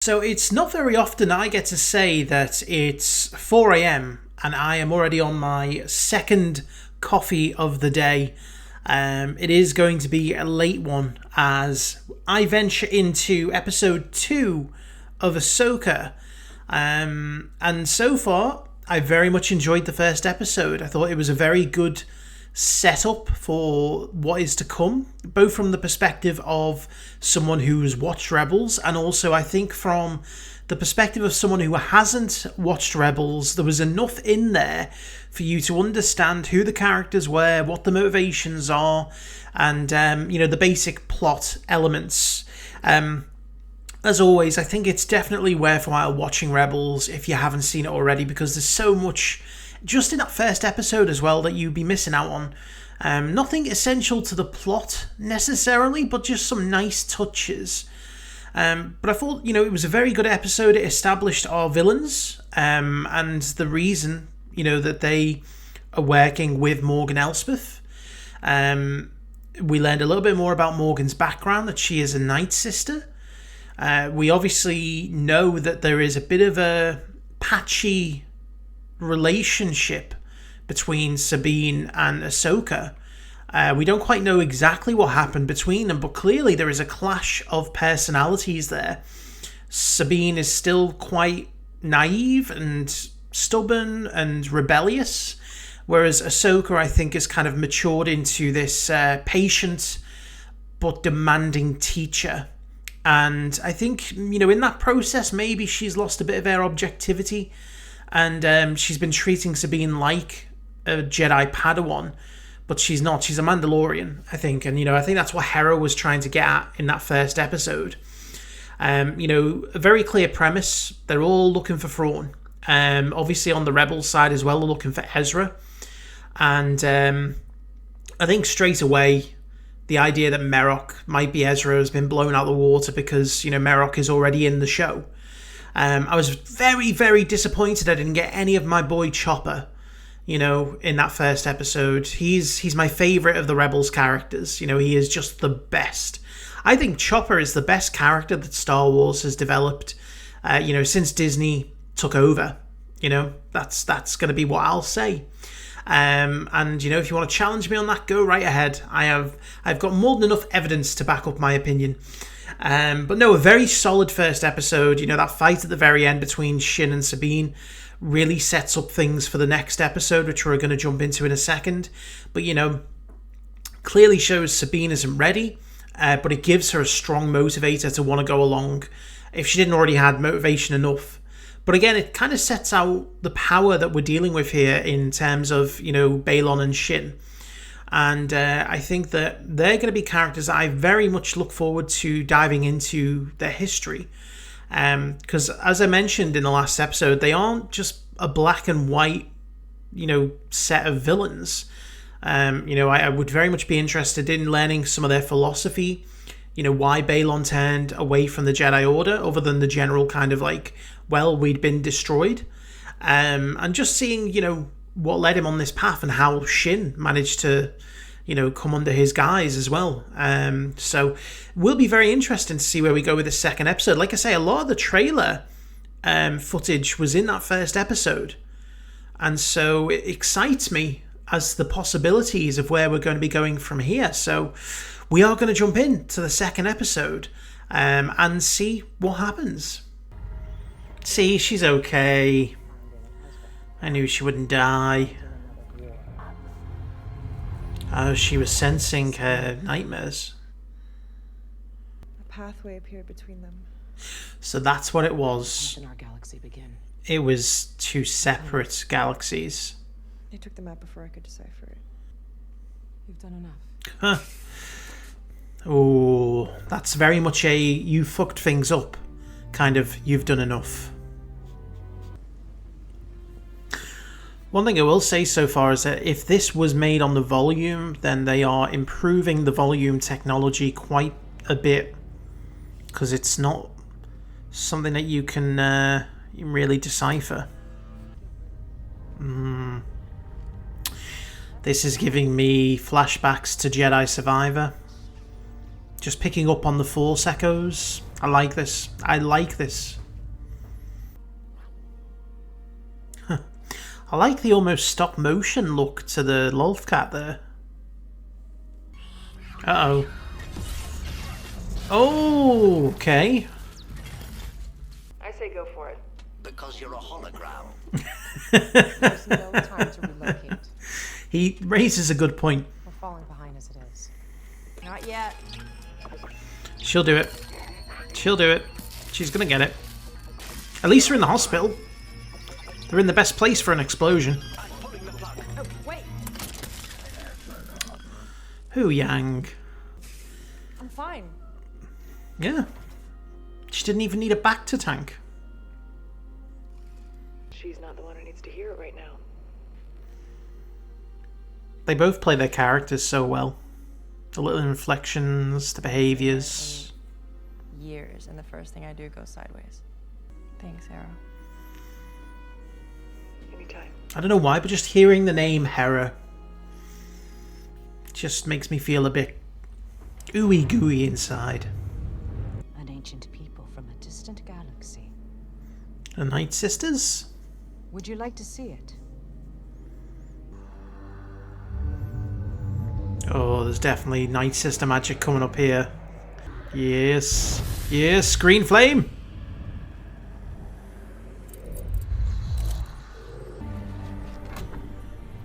So it's not very often I get to say that it's 4 a.m. and I am already on my second coffee of the day. It is going to be a late one as I venture into episode 2 of Ahsoka. And so far, I very much enjoyed the first episode. I thought it was a very good setup for what is to come, both from the perspective of someone who's watched Rebels and also I think from the perspective of someone who hasn't watched Rebels. There was enough in there for you to understand who the characters were, what the motivations are, and the basic plot elements. As always, I think it's definitely worthwhile watching Rebels if you haven't seen it already, because there's so much just in that first episode as well that you'd be missing out on. Nothing essential to the plot necessarily, but just some nice touches. But I thought, it was a very good episode. It established our villains and the reason, that they are working with Morgan Elspeth. We learned a little bit more about Morgan's background, that she is a Night Sister. We obviously know that there is a bit of a patchy relationship between Sabine and Ahsoka. We don't quite know exactly what happened between them, but clearly there is a clash of personalities there. Sabine is still quite naive and stubborn and rebellious, whereas Ahsoka, I think, has kind of matured into this patient but demanding teacher. And I think, in that process, maybe she's lost a bit of her objectivity, and she's been treating Sabine like a Jedi Padawan, but she's not. She's a Mandalorian, I think. And, I think that's what Hera was trying to get at in that first episode. A very clear premise. They're all looking for Thrawn. Obviously, on the Rebels side as well, they're looking for Ezra. And I think straight away, the idea that Merrock might be Ezra has been blown out of the water because, Merrock is already in the show. I was very, very disappointed I didn't get any of my boy Chopper, in that first episode. He's my favourite of the Rebels characters. He is just the best. I think Chopper is the best character that Star Wars has developed, since Disney took over. That's going to be what I'll say. And if you want to challenge me on that, go right ahead. I've got more than enough evidence to back up my opinion. But no, a very solid first episode. That fight at the very end between Shin and Sabine really sets up things for the next episode, which we're going to jump into in a second. But, clearly shows Sabine isn't ready, but it gives her a strong motivator to want to go along if she didn't already have motivation enough. But again, it kind of sets out the power that we're dealing with here in terms of, Balon and Shin. And I think that they're going to be characters that I very much look forward to diving into their history. Because as I mentioned in the last episode, they aren't just a black and white, set of villains. I would very much be interested in learning some of their philosophy, why Balon turned away from the Jedi Order, other than the general kind of we'd been destroyed. And just seeing, what led him on this path and how Shin managed to, come under his guise as well. So will be very interesting to see where we go with this second episode. Like I say, a lot of the trailer footage was in that first episode. And so it excites me as the possibilities of where we're going to be going from here. So we are going to jump into the second episode and see what happens. See, she's okay. I knew she wouldn't die. Oh, she was sensing her nightmares. A pathway appeared between them. So that's what it was. How can our galaxy begin? It was two separate galaxies. I took the map before I could decipher it. You've done enough. Huh. Oh, that's very much a you fucked things up kind of you've done enough. One thing I will say so far is that if this was made on the volume, then they are improving the volume technology quite a bit, because it's not something that you can really decipher. This is giving me flashbacks to Jedi Survivor. Just picking up on the Force echoes. I like this. I like this. I like the almost stop motion look to the Lolthcat there. Uh-oh. Oh, okay. I say go for it. Because you're a hologram. There's no time to relocate. He raises a good point. We're falling behind as it is. Not yet. She'll do it. She'll do it. She's gonna get it. At least they're in the hospital. They're in the best place for an explosion. Oh, wait. Who Yang? I'm fine. Yeah. She didn't even need a back to tank. She's not the one who needs to hear it right now. They both play their characters so well. The little inflections, the behaviors. Years, and the first thing I do goes sideways. Thanks, Hera. Anytime. I don't know why, but just hearing the name Hera just makes me feel a bit ooey gooey inside. An ancient people from a distant galaxy. The Night Sisters? Would you like to see it? Oh, there's definitely Night Sister magic coming up here. Yes. Yes, Green Flame!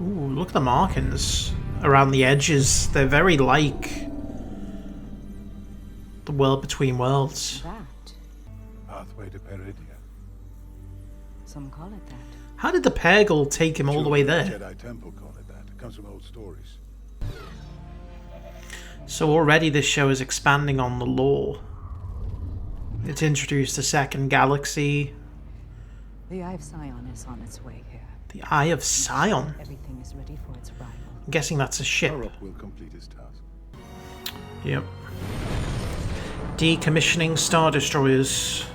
Ooh, look at the markings around the edges. They're very like the world between worlds. That. Pathway to Peridia. Some call it that. How did the Purgle take him all the way there? Jedi Temple call it that. It comes from old stories. So already this show is expanding on the lore. It's introduced a second galaxy. The Eye of Sion is on its way here. The Eye of Sion. Everything is ready for its arrival. I'm guessing that's a ship. Harrop will complete his task. Yep. Decommissioning Star Destroyers.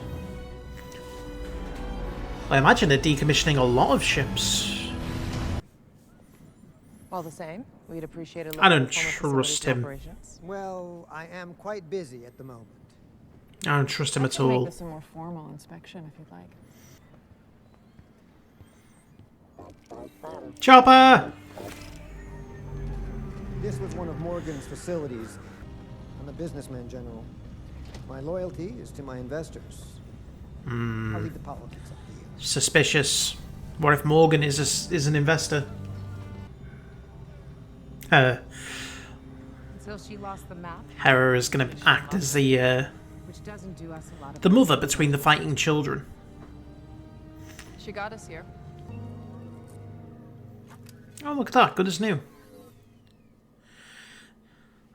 I imagine they're decommissioning a lot of ships. All the same, we'd appreciate a look I don't at former trust facilities him. operations. Well, I am quite busy at the moment. I don't trust him I at can make all. this a more formal inspection if you'd like. Chopper! This was one of Morgan's facilities. I'm a businessman, General. My loyalty is to my investors. I'll leave the politics up to you. Suspicious. What if Morgan is an investor? Until she lost the map, Hera is going to act as the which doesn't do us a lot of the mother between the fighting children. She got us here. Oh, look at that. Good as new.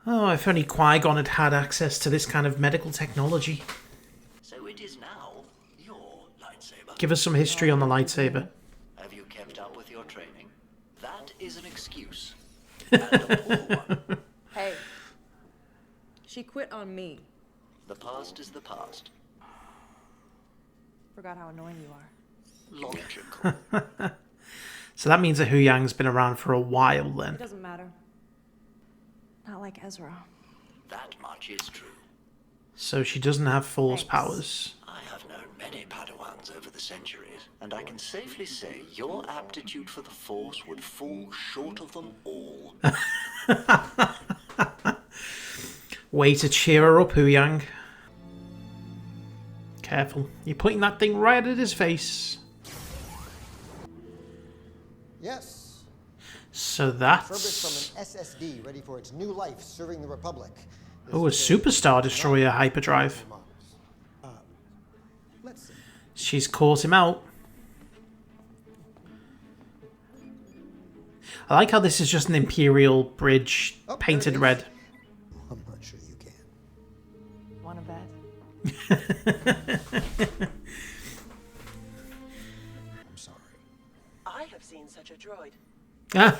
Oh, if only Qui-Gon had had access to this kind of medical technology. So it is now your lightsaber. Give us some history on the lightsaber. Have you kept up with your training? That is an excuse. And a poor one. Hey. She quit on me. The past is the past. Forgot how annoying you are. Logical. So that means that Hu Yang's been around for a while It then. doesn't matter. Not like Ezra. That much is true. So she doesn't have Force Thanks. powers. I have known many Padawans over the centuries, and I can safely say your aptitude for the Force would fall short of them all. Way to cheer her up, Hu Yang. Careful. You're putting that thing right at his face. Yes. So Refurbished that's... from an SSD ready for its new life serving the Republic. This Oh, a is Superstar Destroyer hyperdrive. Let's see. She's caught him out. I like how this is just an Imperial bridge Oh, painted there it red. is. I'm not sure you can. Want to bet? I'm sorry. I have seen such a droid. Ah.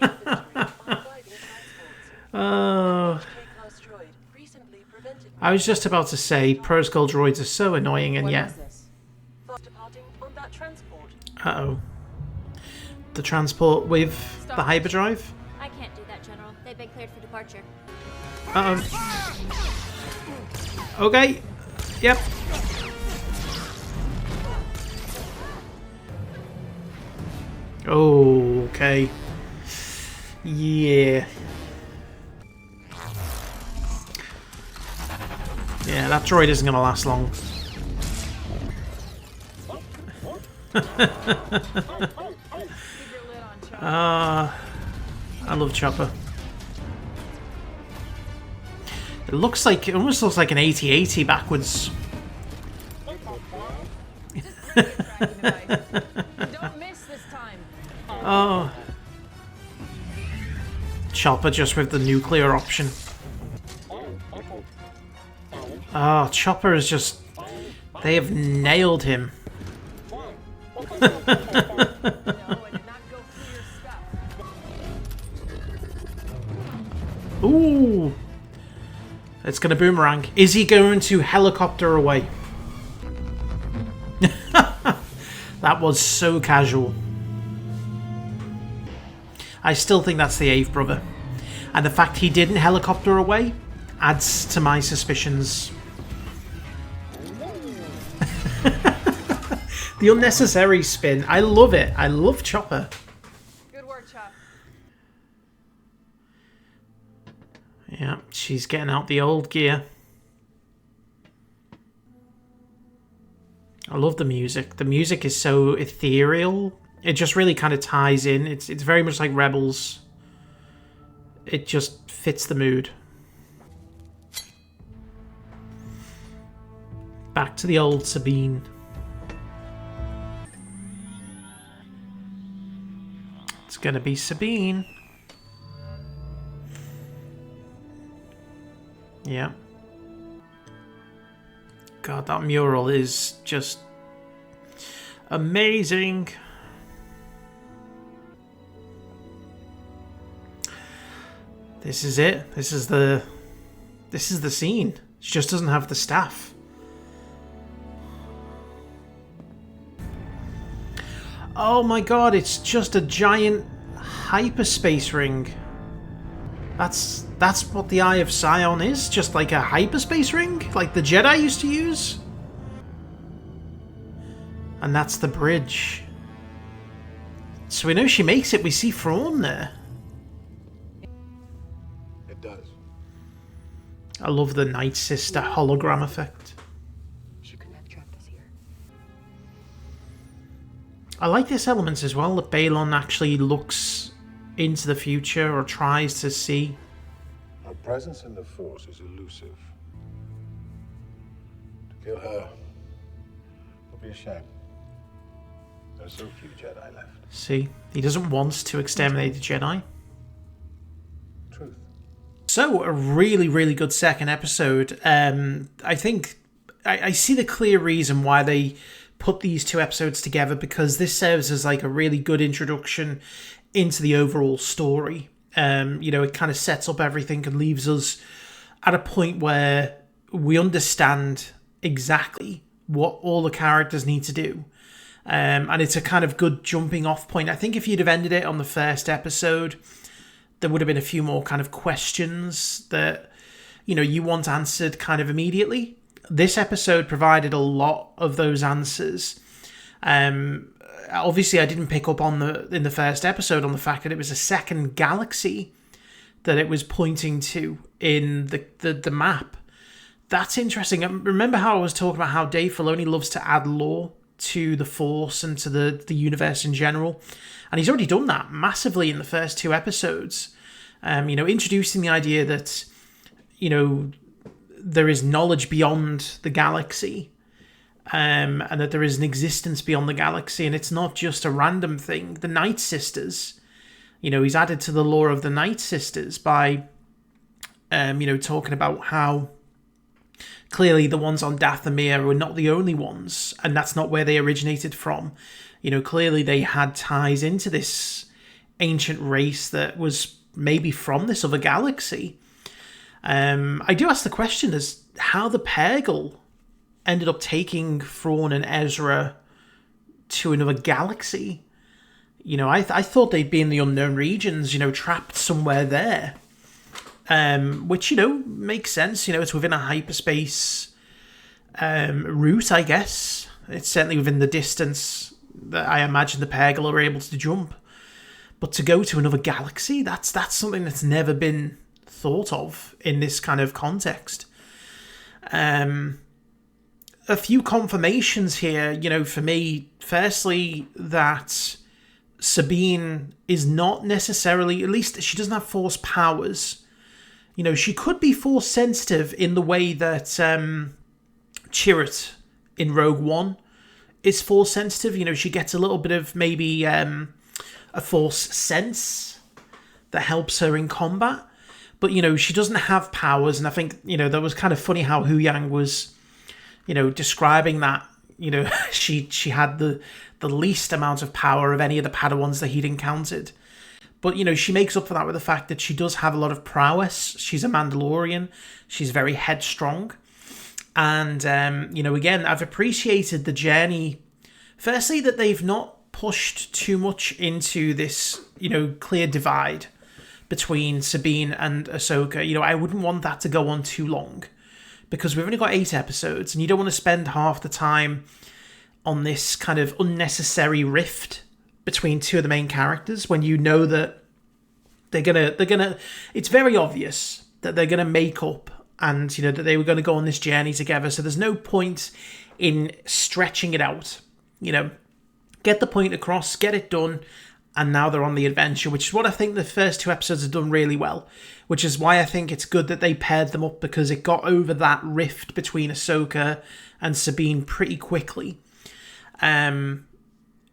Inventory on arriving transports. Oh, K-class droid recently prevented I was just about to say, protocol droids are so annoying, and What yet... is this? fast departing on that transport. Uh-oh. The transport with the hyperdrive? I can't do that, General. They've been cleared for departure. Uh-oh. Okay. Yep. Oh, okay. Yeah. Yeah, that droid isn't gonna last long. I love Chopper. It looks like, it almost looks like an 8080 backwards. Don't miss this time. Oh. Chopper just with the nuclear option. Oh, Chopper is just... They have nailed him. Ooh. It's going to boomerang. Is he going to helicopter away? That was so casual. I still think that's the 8th brother. And the fact he didn't helicopter away adds to my suspicions. The unnecessary spin. I love it. I love Chopper. Good work, Chop. Yeah, she's getting out the old gear. I love the music. The music is so ethereal. It just really kind of ties in. It's very much like Rebels. It just fits the mood. Back to the old Sabine. It's gonna be Sabine. Yeah. God, that mural is just amazing. This is it. This is the scene. She just doesn't have the staff. Oh my god, it's just a giant hyperspace ring. That's what the Eye of Sion is, just like a hyperspace ring, like the Jedi used to use. And that's the bridge. So we know she makes it. We see Thrawn there. It does. I love the Night Sister hologram effect. She couldn't have trapped us here. I like this element as well, that Balon actually looks into the future or tries to see. Her presence in the Force is elusive. To kill her would be a shame. There's so few Jedi left. See, he doesn't want to exterminate the Jedi. Truth. So, a really, really good second episode. I think I see the clear reason why they put these two episodes together, because this serves as like a really good introduction into the overall story. It kind of sets up everything and leaves us at a point where we understand exactly what all the characters need to do. And it's a kind of good jumping off point. I think if you'd have ended it on the first episode, there would have been a few more kind of questions that, you want answered kind of immediately. This episode provided a lot of those answers. Obviously, I didn't pick up in the first episode on the fact that it was a second galaxy that it was pointing to in the map. That's interesting. Remember how I was talking about how Dave Filoni loves to add lore to the Force and to the universe in general, and he's already done that massively in the first two episodes. Introducing the idea that there is knowledge beyond the galaxy, and that there is an existence beyond the galaxy, and it's not just a random thing. The Night Sisters, he's added to the lore of the Night Sisters by talking about how clearly the ones on Dathomir were not the only ones, and that's not where they originated from. Clearly they had ties into this ancient race that was maybe from this other galaxy. I do ask the question as how the Purrgil ended up taking Thrawn and Ezra to another galaxy. I thought they'd be in the unknown regions, trapped somewhere there. Which, makes sense. It's within a hyperspace route, I guess. It's certainly within the distance that I imagine the Pergola are able to jump. But to go to another galaxy, that's something that's never been thought of in this kind of context. A few confirmations here, you know, for me. Firstly, that Sabine is not necessarily, at least she doesn't have force powers. You know, she could be force sensitive in the way that Chirrut in Rogue One is force sensitive. You know, she gets a little bit of maybe a force sense that helps her in combat. But, you know, she doesn't have powers. And I think, you know, that was kind of funny how Hu Yang was, you know, describing that, you know, she had the least amount of power of any of the Padawans that he'd encountered. But, you know, she makes up for that with the fact that she does have a lot of prowess. She's a Mandalorian. She's very headstrong. And, you know, again, I've appreciated the journey. Firstly, that they've not pushed too much into this, you know, clear divide between Sabine and Ahsoka. You know, I wouldn't want that to go on too long, because we've only got 8 episodes, and you don't want to spend half the time on this kind of unnecessary rift between two of the main characters when you know that they're gonna it's very obvious that they're gonna make up, and you know that they were gonna go on this journey together. So there's no point in stretching it out. You know, get the point across, get it done, and now they're on the adventure, which is what I think the first 2 episodes have done really well, which is why I think it's good that they paired them up, because it got over that rift between Ahsoka and Sabine pretty quickly.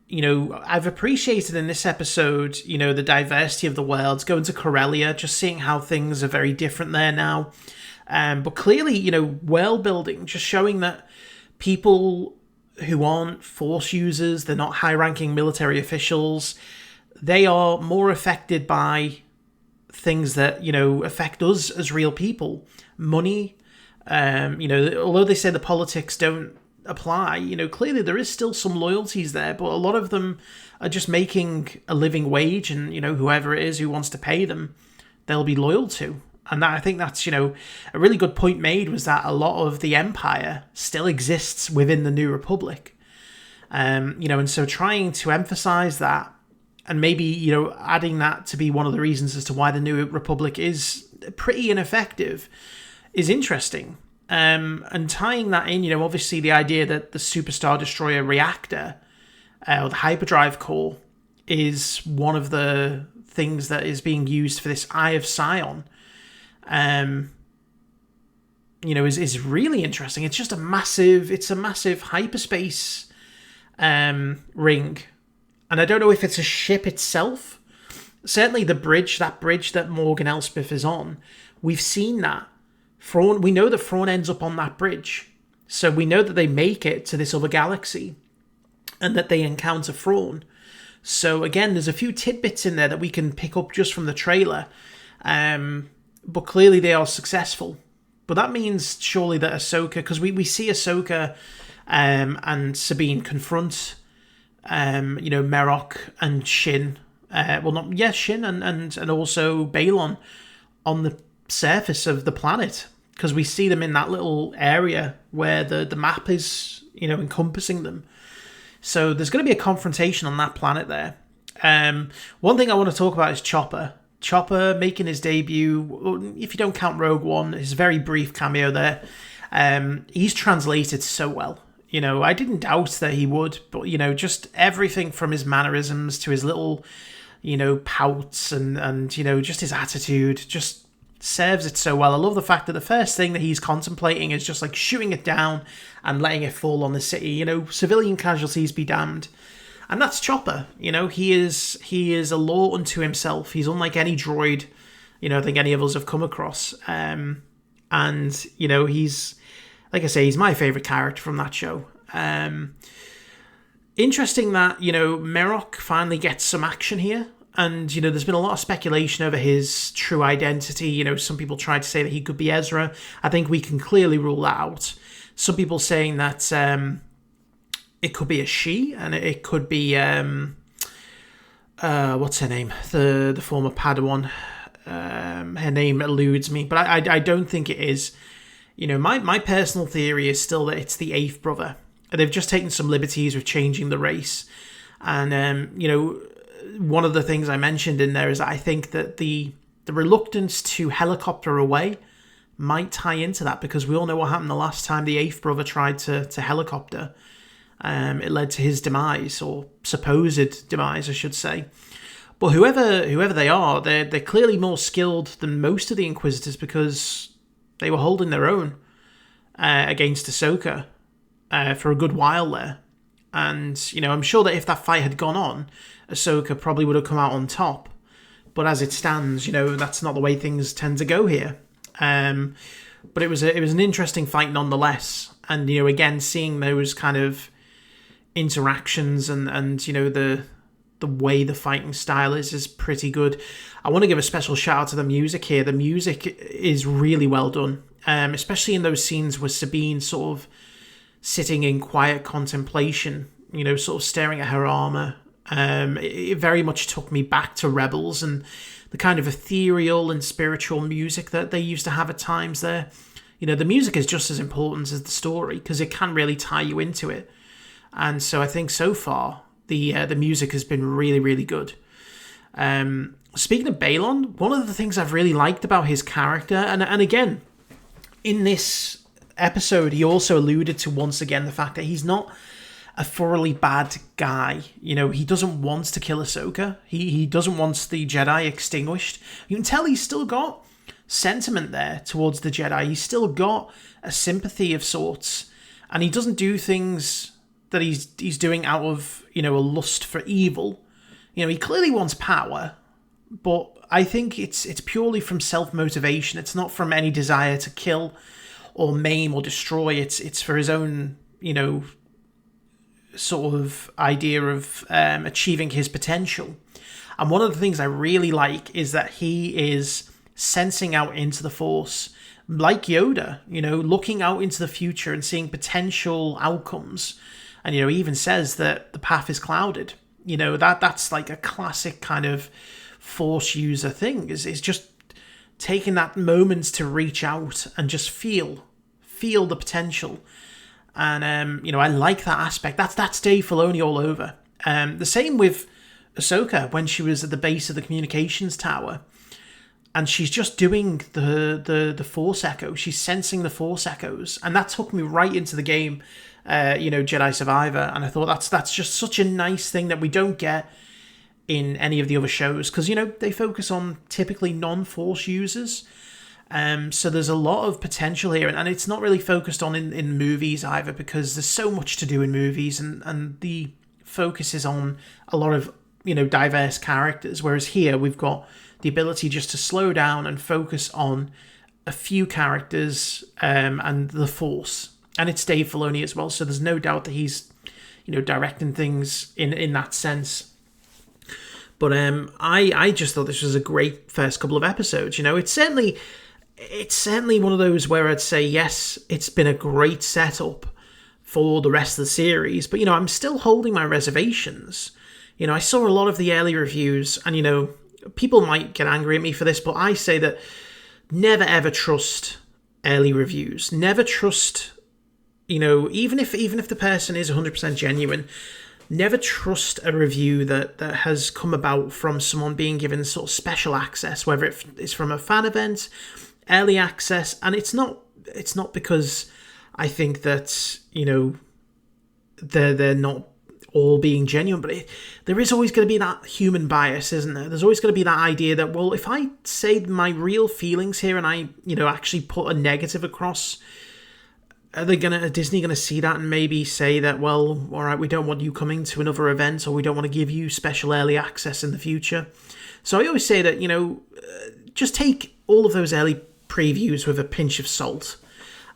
You know, I've appreciated in this episode, you know, the diversity of the worlds, going to Corellia, just seeing how things are very different there now. But clearly, you know, world building, just showing that people who aren't Force users, they're not high-ranking military officials, they are more affected by things that, you know, affect us as real people. Money, you know, although they say the politics don't apply, you know, clearly there is still some loyalties there, but a lot of them are just making a living wage, and, you know, whoever it is who wants to pay them, they'll be loyal to. And that, I think that's, you know, a really good point made, was that a lot of the Empire still exists within the New Republic. You know, and so trying to emphasize that, and maybe, you know, adding that to be one of the reasons as to why the New Republic is pretty ineffective is interesting. And tying that in, you know, obviously the idea that the Superstar Destroyer reactor, or the hyperdrive core, is one of the things that is being used for this Eye of Sion, you know, is really interesting. It's just a massive hyperspace ring. And I don't know if it's a ship itself. Certainly the bridge, that bridge that Morgan Elspeth is on, we've seen that. Thrawn, we know that Thrawn ends up on that bridge. So we know that they make it to this other galaxy and that they encounter Thrawn. So again, there's a few tidbits in there that we can pick up just from the trailer. But clearly they are successful. But that means surely that Ahsoka, because we see Ahsoka and Sabine confront, you know, Merok and Shin. Shin and also Balon on the surface of the planet, because we see them in that little area where the map is, you know, encompassing them. So there's going to be a confrontation on that planet there. One thing I want to talk about is Chopper. Chopper making his debut, if you don't count Rogue One, his very brief cameo there. He's translated so well. You know, I didn't doubt that he would, but, you know, just everything from his mannerisms to his little, you know, pouts and you know, just his attitude just serves it so well. I love the fact that the first thing that he's contemplating is just like shooting it down and letting it fall on the city. You know, civilian casualties be damned. And that's Chopper. You know, he is a law unto himself. He's unlike any droid, you know, I think any of us have come across. And, you know, he's, like I say, he's my favourite character from that show. Interesting that, you know, Merok finally gets some action here. And, you know, there's been a lot of speculation over his true identity. You know, some people tried to say that he could be Ezra. I think we can clearly rule that out. Some people saying that it could be a she, and it could be, what's her name? The former Padawan. Her name eludes me, but I don't think it is. You know, my personal theory is still that it's the eighth brother. They've just taken some liberties with changing the race. And, you know, one of the things I mentioned in there is that I think that the reluctance to helicopter away might tie into that, because we all know what happened the last time the eighth brother tried to helicopter. It led to his demise, or supposed demise, I should say. But whoever they are, they're clearly more skilled than most of the Inquisitors, because they were holding their own against Ahsoka for a good while there. And, you know, I'm sure that if that fight had gone on, Ahsoka probably would have come out on top. But as it stands, you know, that's not the way things tend to go here. But it was an interesting fight nonetheless. And, you know, again, seeing those kind of interactions and you know, the way the fighting style is pretty good. I want to give a special shout out to the music here. The music is really well done, especially in those scenes where Sabine sort of sitting in quiet contemplation, you know, sort of staring at her armor. It very much took me back to Rebels and the kind of ethereal and spiritual music that they used to have at times there. You know, the music is just as important as the story, because it can really tie you into it. And so I think so far the music has been really, really good. Speaking of Balon, one of the things I've really liked about his character, and again, in this episode, he also alluded to once again the fact that he's not a thoroughly bad guy. You know, he doesn't want to kill Ahsoka. He doesn't want the Jedi extinguished. You can tell he's still got sentiment there towards the Jedi. He's still got a sympathy of sorts, and he doesn't do things that he's doing out of, you know, a lust for evil. You know, he clearly wants power, but I think it's purely from self-motivation. It's not from any desire to kill or maim or destroy. It's for his own, you know, sort of idea of achieving his potential. And one of the things I really like is that he is sensing out into the Force, like Yoda, you know, looking out into the future and seeing potential outcomes. And, you know, he even says that the path is clouded. You know, that's like a classic kind of Force user thing, is just taking that moment to reach out and just feel the potential. And, you know, I like that aspect. That's Dave Filoni all over. The same with Ahsoka when she was at the base of the communications tower. And she's just doing the Force echo. She's sensing the Force echoes. And that took me right into the game, you know, Jedi Survivor. And I thought that's just such a nice thing that we don't get in any of the other shows. Because, you know, they focus on typically non-Force users. So there's a lot of potential here. And it's not really focused on in movies either, because there's so much to do in movies. And the focus is on a lot of, you know, diverse characters. Whereas here we've got the ability just to slow down and focus on a few characters and the Force. And it's Dave Filoni as well, so there's no doubt that he's, you know, directing things in that sense. But I just thought this was a great first couple of episodes. You know, it's certainly one of those where I'd say, yes, it's been a great setup for the rest of the series. But, you know, I'm still holding my reservations. You know, I saw a lot of the early reviews, and, you know, people might get angry at me for this, but I say that never ever trust early reviews. Never trust, you know, even if the person is 100% genuine, never trust a review that has come about from someone being given sort of special access, whether it's from a fan event, early access. And it's not because I think that, you know, they're not all being genuine, but there is always going to be that human bias, isn't there? There's always going to be that idea that, well, if I say my real feelings here and I, you know, actually put a negative across, are Disney going to see that and maybe say that, well, all right, we don't want you coming to another event, or we don't want to give you special early access in the future? So I always say that, you know, just take all of those early previews with a pinch of salt,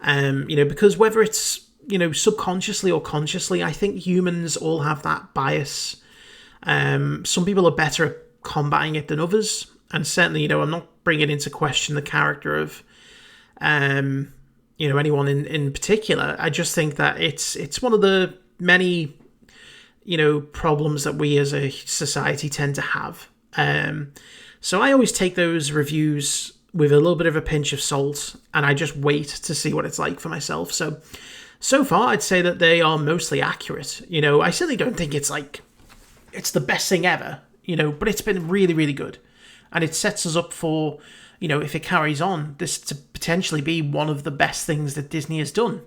you know, because whether it's, you know, subconsciously or consciously, I think humans all have that bias. Some people are better at combating it than others. And certainly, you know, I'm not bringing into question the character of, you know, anyone in particular. I just think that it's one of the many, you know, problems that we as a society tend to have. So I always take those reviews with a little bit of a pinch of salt, and I just wait to see what it's like for myself. So far, I'd say that they are mostly accurate. You know, I certainly don't think it's the best thing ever, you know, but it's been really, really good. And it sets us up for, you know, if it carries on, this to potentially be one of the best things that Disney has done.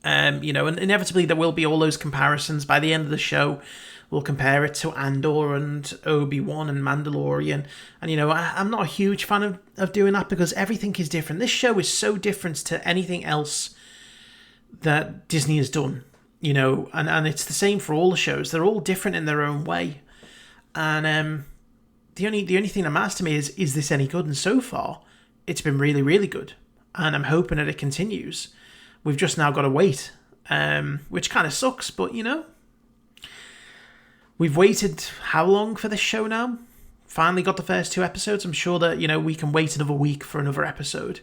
You know, and inevitably there will be all those comparisons. By the end of the show, we'll compare it to Andor and Obi-Wan and Mandalorian. And, you know, I'm not a huge fan of doing that because everything is different. This show is so different to anything else that Disney has done, you know, and it's the same for all the shows. They're all different in their own way. And the only thing that matters to me is this any good? And so far, it's been really, really good. And I'm hoping that it continues. We've just now got to wait, which kind of sucks, but, you know, we've waited how long for this show now? Finally got the first 2 episodes. I'm sure that, you know, we can wait another week for another episode.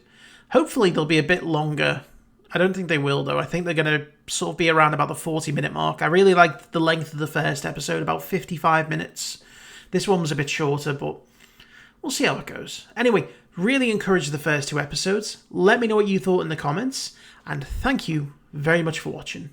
Hopefully they'll be a bit longer. I don't think they will, though. I think they're going to sort of be around about the 40-minute mark. I really liked the length of the first episode, about 55 minutes. This one was a bit shorter, but we'll see how it goes. Anyway, really encourage the first 2 episodes. Let me know what you thought in the comments, and thank you very much for watching.